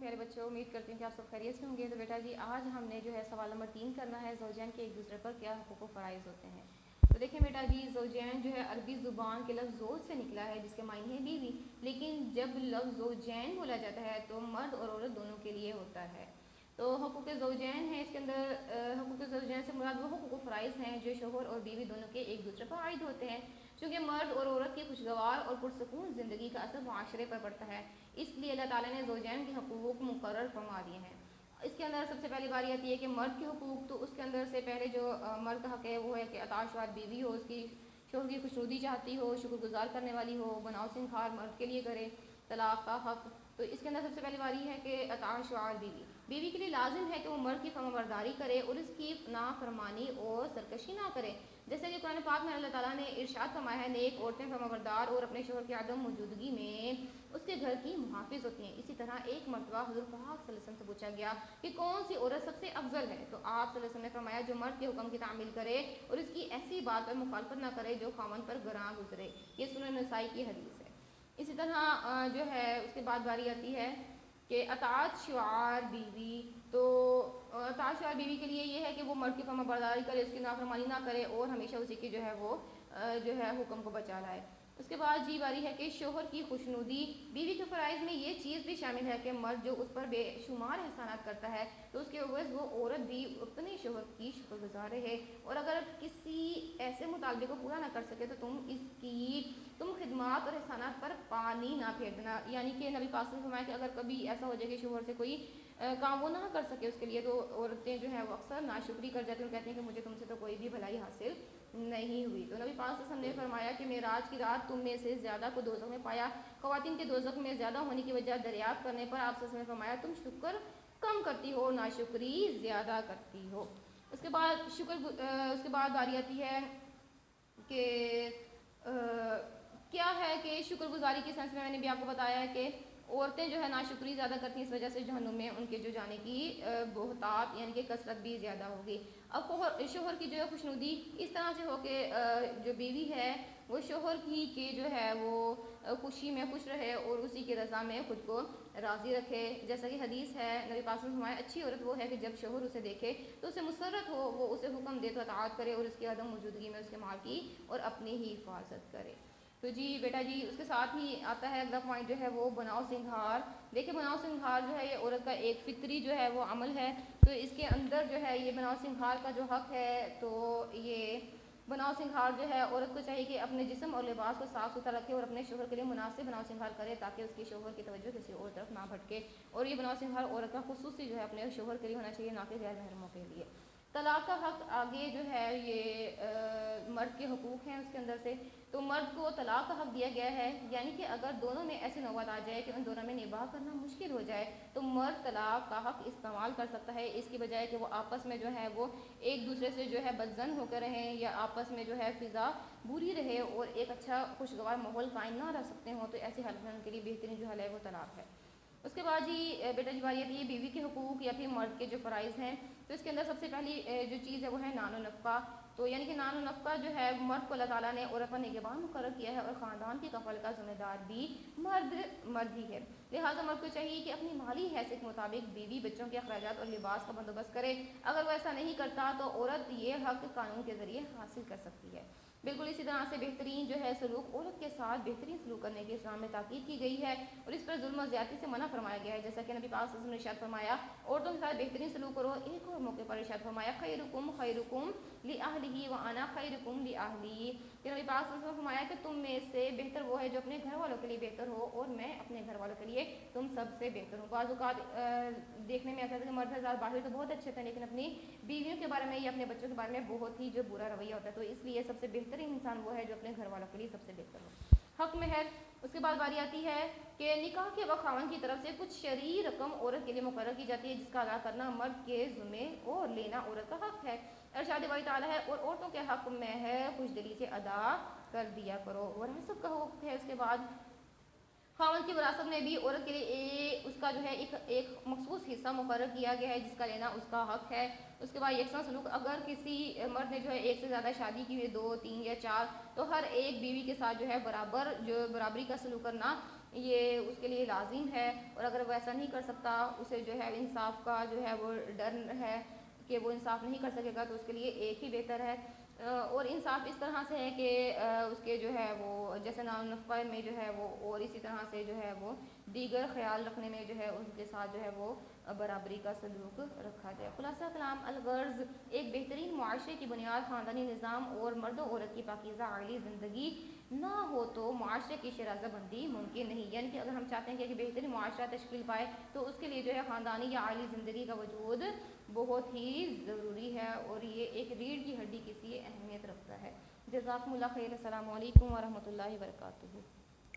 پیارے بچوں، امید کرتی ہوں کہ آپ سب خیریت سے ہوں گے۔ تو بیٹا جی آج ہم نے جو ہے سوال نمبر 3 کرنا ہے، زوجین کے ایک دوسرے پر کیا حقوق و فرائض ہوتے ہیں۔ تو دیکھیں بیٹا جی، زوجین جو ہے عربی زبان کے لفظ زوج سے نکلا ہے جس کے معنی ہے بیوی، لیکن جب لفظ زوجین بولا جاتا ہے تو مرد اور عورت دونوں کے لیے ہوتا ہے۔ تو حقوق زوجین ہیں، اس کے اندر حقوق زوجین سے مراد وہ حقوق و فرائض ہیں جو شوہر اور بیوی دونوں کے ایک دوسرے پر عائد ہوتے ہیں، چونکہ مرد اور عورت کی خوشگوار اور پرسکون زندگی کا اثر معاشرے پر پڑتا ہے، اس لیے اللہ تعالیٰ نے زوجین کے حقوق مقرر فرما دیے ہیں۔ اس کے اندر سب سے پہلی باری آتی ہے کہ مرد کے حقوق، تو اس کے اندر سے پہلے جو مرد کا حق ہے وہ ہے کہ اطاعت شوہر بیوی ہو، اس کی شوہر کی خوشنودی چاہتی ہو، شکر گزار کرنے والی ہو، بناؤ سنکھار مرد کے لیے کرے۔ طلاق کا حق، تو اس کے اندر سب سے پہلی باری ہے کہ اطاعت شوہر بیوی کے لیے لازم ہے کہ وہ مرد کی فرمانبرداری کرے اور اس کی نافرمانی اور سرکشی نہ کرے، جیسے کہ قرآن پاک میں اللہ تعالیٰ نے ارشاد فرمایا ہے، نیک عورتیں فرمانبردار اور اپنے شوہر کی عدم موجودگی میں اس کے گھر کی محافظ ہوتی ہیں۔ اسی طرح ایک مرتبہ حضور پاک صلی اللہ علیہ وسلم سے پوچھا گیا کہ کون سی عورت سب سے افضل ہے، تو آپ صلی اللہ علیہ وسلم نے فرمایا جو مرد کے حکم کی تعمیل کرے اور اس کی ایسی بات پر مخالفت نہ کرے جو خاوند پر گراں گزرے۔ یہ سنن نسائی کی حدیث ہے۔ اسی طرح جو ہے اس کے بعد باری آتی ہے کہ اطاعت شوہر بیوی، تو اطاعت شوہر بیوی کے لیے یہ ہے کہ وہ مرد کی فرمانبرداری کرے، اس کی نافرمانی نہ کرے اور ہمیشہ اسی کی جو ہے وہ جو ہے حکم کو بچا لائے۔ اس کے بعد جی باری ہے کہ شوہر کی خوشنودی، بیوی کے فرائض میں یہ چیز بھی شامل ہے کہ مرد جو اس پر بے شمار احسانات کرتا ہے تو اس کے عوض وہ عورت بھی اپنے شوہر کی شکر گزار رہے، اور اگر کسی ایسے مطالبے کو پورا نہ کر سکے تو تم خدمات اور احسانات پر پانی نہ پھیر دینا، یعنی کہ نبی پاک نے فرمایا کہ اگر کبھی ایسا ہو جائے کہ شوہر سے کوئی کام وہ نہ کر سکے اس کے لیے، تو عورتیں جو ہیں وہ اکثر ناشکری کر جاتی ہیں، کہتی ہیں کہ مجھے تم سے تو کوئی بھی بھلائی حاصل نہیں ہوئی۔ تو نبی پاک صلی اللہ علیہ وسلم نے فرمایا کہ معراج کی رات تم میں سے زیادہ کو دوزخ میں پایا، خواتین کے دوزخ میں زیادہ ہونے کی وجہ دریافت کرنے پر آپ صلی اللہ علیہ وسلم نے فرمایا تم شکر کم کرتی ہو، ناشکری زیادہ کرتی ہو۔ اس کے بعد باری آتی ہے کہ کیا ہے کہ شکر گزاری کے سلسلے میں نے بھی آپ کو بتایا ہے کہ عورتیں جو ہے ناشکری زیادہ کرتی ہیں، اس وجہ سے جہنم میں ان کے جو جانے کی بہتات یعنی کہ کثرت بھی زیادہ ہوگی۔ اب شوہر کی جو ہے خوشنودی اس طرح سے ہو کہ جو بیوی ہے وہ شوہر کی کے جو ہے وہ خوشی میں خوش رہے اور اسی کی رضا میں خود کو راضی رکھے، جیسا کہ حدیث ہے نبی پاک نے فرمایا اچھی عورت وہ ہے کہ جب شوہر اسے دیکھے تو اسے مسرت ہو، وہ اسے حکم دے تو اطاعت کرے اور اس کی عدم موجودگی میں اس کے مال کی اور اپنی ہی حفاظت کرے۔ تو جی بیٹا جی اس کے ساتھ ہی آتا ہے اگلا پوائنٹ جو ہے وہ بناؤ سنگھار۔ دیکھیں بناؤ سنگھار جو ہے یہ عورت کا ایک فطری جو ہے وہ عمل ہے، تو اس کے اندر جو ہے یہ بناؤ سنگھار کا جو حق ہے، تو یہ بناؤ سنگھار جو ہے عورت کو چاہیے کہ اپنے جسم اور لباس کو صاف ستھرا رکھے اور اپنے شوہر کے لیے مناسب بناؤ سنگھار کرے تاکہ اس کے شوہر کی توجہ کسی اور طرف نہ بھٹکے، اور یہ بناؤ سنگھار عورت کا خصوصی جو ہے اپنے شوہر کے لیے ہونا چاہیے، نہ کہ غیر محرموں کے لیے۔ طلاق کا حق آگے جو ہے یہ مرد کے حقوق ہیں، اس کے اندر سے تو مرد کو طلاق کا حق دیا گیا ہے، یعنی کہ اگر دونوں میں ایسی نوبت آ جائے کہ ان دونوں میں نباہ کرنا مشکل ہو جائے تو مرد طلاق کا حق استعمال کر سکتا ہے، اس کی بجائے کہ وہ آپس میں جو ہے وہ ایک دوسرے سے جو ہے بدظن ہو کر رہیں یا آپس میں جو ہے فضا بری رہے اور ایک اچھا خوشگوار ماحول قائم نہ رہ سکتے ہوں، تو ایسی حالت میں ان کے لیے بہترین جو حل ہے وہ طلاق ہے۔ اس کے بعد جی بیٹا جی باری آتی ہے بیوی کے حقوق یا پھر مرد کے جو فرائض ہیں، تو اس کے اندر سب سے پہلی جو چیز ہے وہ ہے نان و نفقہ۔ تو یعنی کہ نان و نفقہ جو ہے مرد کو اللہ تعالیٰ نے عورت پر نگہبان مقرر کیا ہے اور خاندان کی کفالت کا ذمہ دار بھی مرد ہی ہے، لہٰذا مرد کو چاہیے کہ اپنی مالی حیثیت کے مطابق بیوی بچوں کے اخراجات اور لباس کا بندوبست کرے، اگر وہ ایسا نہیں کرتا تو عورت یہ حق قانون کے ذریعے حاصل کر سکتی ہے۔ بالکل اسی طرح سے بہترین جو ہے سلوک عورت کے ساتھ بہترین سلوک کرنے کی اسلام میں تاکید کی گئی ہے اور اس پر ظلم و زیادتی سے منع فرمایا گیا ہے، جیسا کہ نبی پاک صلی اللہ علیہ وسلم نے ارشاد فرمایا عورتوں کے ساتھ بہترین سلوک کرو۔ ایک اور موقع پر ارشاد فرمایا خیرکم خیرکم لأہلہ وانا خیرکم لأہلی، کہ نبی پاک صلی اللہ علیہ وسلم نے فرمایا کہ تم میں سے بہتر وہ ہے جو اپنے گھر والوں کے لیے بہتر ہو اور میں اپنے گھر والوں کے لیے تم سب سے بہتر ہوں۔ بعض اوقات دیکھنے میں ایسا ہے کہ مرد حضرات باہر تو بہت اچھے تھے لیکن اپنی بیویوں کے بارے میں یا اپنے بچوں کے بارے میں بہت ہی جو برا رویہ ہوتا ہے، تو اس لیے سب سے بہترین انسان وہ ہے جو اپنے گھر والوں کے لیے سب سے بہتر ہو۔ حق مہر، اس کے بعد باری آتی ہے کہ نکاح کے وقت خاوند کی طرف سے کچھ شرعی رقم عورت کے لیے مقرر کی جاتی ہے جس کا ادا کرنا مرد کے ذمے اور لینا عورت کا حق ہے۔ ارشاد باری تعالیٰ ہے اور عورتوں کے حق مہر خوش دلی سے ادا کر دیا کرو، وراثت کا حق ہے۔ اس کے بعد خاوند کی وراثت میں بھی عورت کے لیے اس کا جو ہے ایک مخصوص حصہ مقرر کیا گیا ہے جس کا لینا اس کا حق ہے۔ اس کے بعد یکساں سلوک، اگر کسی مرد نے جو ہے ایک سے زیادہ شادی کی ہوئی 2 3 یا 4 تو ہر ایک بیوی کے ساتھ جو ہے برابری کا سلوک کرنا یہ اس کے لیے لازم ہے، اور اگر وہ ایسا نہیں کر سکتا، اسے جو ہے انصاف کا جو ہے وہ ڈر ہے کہ وہ انصاف نہیں کر سکے گا، تو اس کے لیے ایک ہی بہتر ہے۔ اور انصاف اس طرح سے ہے کہ اس کے جو ہے وہ جیسے نام نفقہ میں جو ہے وہ، اور اسی طرح سے جو ہے وہ دیگر خیال رکھنے میں جو ہے ان کے ساتھ جو ہے وہ برابری کا سلوک رکھا جائے۔ خلاصہ کلام الغرض، ایک بہترین معاشرے کی بنیاد خاندانی نظام اور مرد و عورت کی پاکیزہ عائلی زندگی نہ ہو تو معاشرے کی شرازہ بندی ممکن نہیں۔ یعنی کہ اگر ہم چاہتے ہیں کہ بہترین معاشرہ تشکیل پائے تو اس کے لیے جو ہے خاندانی یا عائلی زندگی کا وجود بہت ہی ضروری ہے، اور یہ ایک ریڑھ کی ہڈی کی سی اہمیت رکھتا ہے۔ جزاکم اللہ خیر، السلام علیکم ورحمۃ اللہ وبرکاتہ۔